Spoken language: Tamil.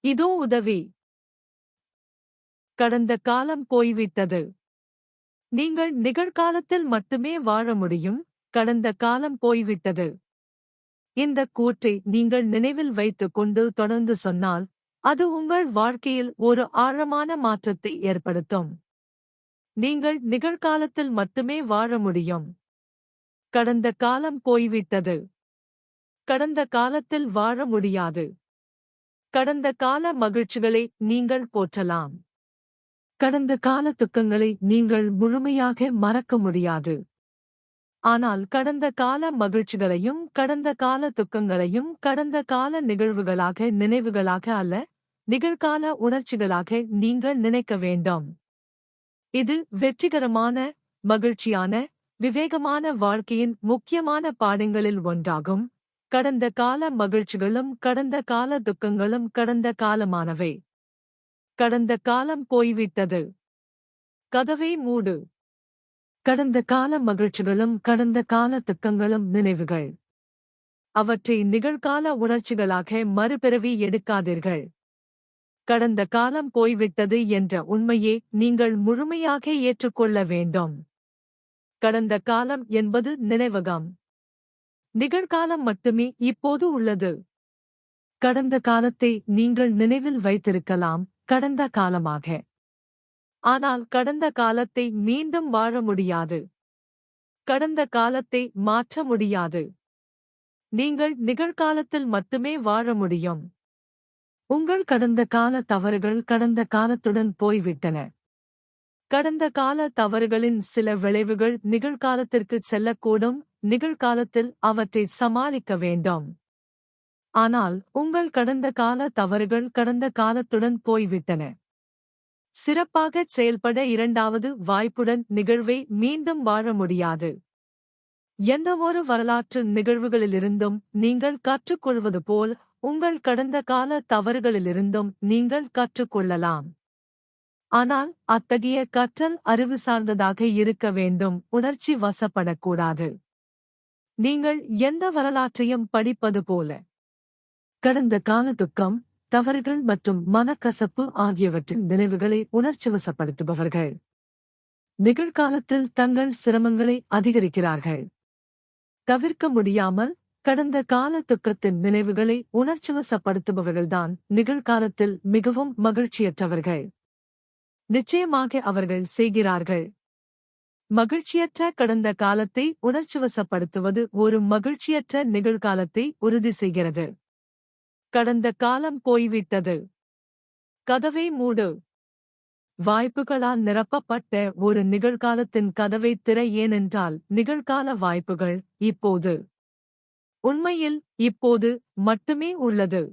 இதோ உதவி. கடந்த காலம் போய்விட்டது. நீங்கள் நிகழ்காலத்தில் மட்டுமே வாழ முடியும். கடந்த காலம் போய்விட்டது. இந்த கூற்றை நீங்கள் நினைவில் வைத்துக் கொண்டு தொடர்ந்து சொன்னால், அது உங்கள் வாழ்க்கையில் ஒரு ஆழமான மாற்றத்தை ஏற்படுத்தும். நீங்கள் நிகழ்காலத்தில் மட்டுமே வாழ முடியும். கடந்த காலம் போய்விட்டது. கடந்த காலத்தில் வாழ முடியாது. கடந்த கால மகிழ்ச்சிகளை நீங்கள் போற்றலாம். கடந்த கால துக்கங்களை நீங்கள் முழுமையாக மறக்க முடியாது. ஆனால் கடந்த கால மகிழ்ச்சிகளையும் கடந்த கால துக்கங்களையும் கடந்த கால நிகழ்வுகளாக நினைவுகளாக அல்ல, நிகழ்கால உணர்ச்சிகளாக நீங்கள் நினைக்க வேண்டும். இது வெற்றிகரமான, மகிழ்ச்சியான, விவேகமான வாழ்க்கையின் முக்கியமான பாடங்களில் ஒன்றாகும். கடந்த கால மகிழ்ச்சிகளும் கடந்த கால துக்கங்களும் கடந்த காலமானவை. கடந்த காலம் போய்விட்டது. கதவை மூடு. கடந்த கால மகிழ்ச்சிகளும் கடந்த கால துக்கங்களும் நினைவுகள். அவற்றை நிகழ்கால உணர்ச்சிகளாக மறுபிறவி எடுக்காதீர்கள். கடந்த காலம் போய்விட்டது என்ற உண்மையை நீங்கள் முழுமையாக ஏற்றுக்கொள்ள வேண்டும். கடந்த காலம் என்பது நினைவகம். நிகழ்காலம் மட்டுமே இப்போது உள்ளது. கடந்த காலத்தை நீங்கள் நினைவில் வைத்திருக்கலாம், கடந்த காலமாக. ஆனால் கடந்த காலத்தை மீண்டும் வாழ முடியாது. கடந்த காலத்தை மாற்ற முடியாது. நீங்கள் நிகழ்காலத்தில் மட்டுமே வாழ முடியும். உங்கள் கடந்த கால தவறுகள் கடந்த காலத்துடன் போய்விட்டன. கடந்த கால தவறுகளின் சில விளைவுகள் நிகழ்காலத்திற்கு செல்லக்கூடும். நிகழ்காலத்தில் அவற்றை சமாளிக்க வேண்டும். ஆனால் உங்கள் கடந்த கால தவறுகள் கடந்த காலத்துடன் போய்விட்டன. சிறப்பாகச் செயல்பட இரண்டாவது வாய்ப்புடன் நிகழ்வை மீண்டும் வாழ முடியாது. எந்தவொரு வரலாற்று நிகழ்வுகளிலிருந்தும் நீங்கள் கற்றுக்கொள்வது போல் உங்கள் கடந்த கால தவறுகளிலிருந்தும் நீங்கள் கற்றுக்கொள்ளலாம். ஆனால் அத்தகைய கற்றல் அறிவு சார்ந்ததாக இருக்க வேண்டும், உணர்ச்சி வசப்படக்கூடாது. நீங்கள் எந்த வரலாற்றையும் படிப்பது போல. கடந்த கால துக்கம், தவறுகள் மற்றும் மனக்கசப்பு ஆகியவற்றின் நினைவுகளை உணர்ச்சிவசப்படுத்துபவர்கள் நிகழ்காலத்தில் தங்கள் சிரமங்களை அதிகரிக்கிறார்கள். தவிர்க்க முடியாமல் கடந்த கால துக்கத்தின் நினைவுகளை உணர்ச்சிவசப்படுத்துபவர்கள்தான் நிகழ்காலத்தில் மிகவும் மகிழ்ச்சியற்றவர்கள். நிச்சயமாக அவர்கள் செய்கிறார்கள். மகிழ்ச்சியற்ற கடந்த காலத்தை உணர்ச்சிவசப்படுத்துவது ஒரு மகிழ்ச்சியற்ற நிகழ்காலத்தை உறுதி செய்கிறது. கடந்த காலம் போய்விட்டது. கதவை மூடு. வாய்ப்புகளால் நிரப்பப்பட்ட ஒரு நிகழ்காலத்தின் கதவை திற. ஏனென்றால் நிகழ்கால வாய்ப்புகள் இப்போது, உண்மையில் இப்போது மட்டுமே உள்ளது.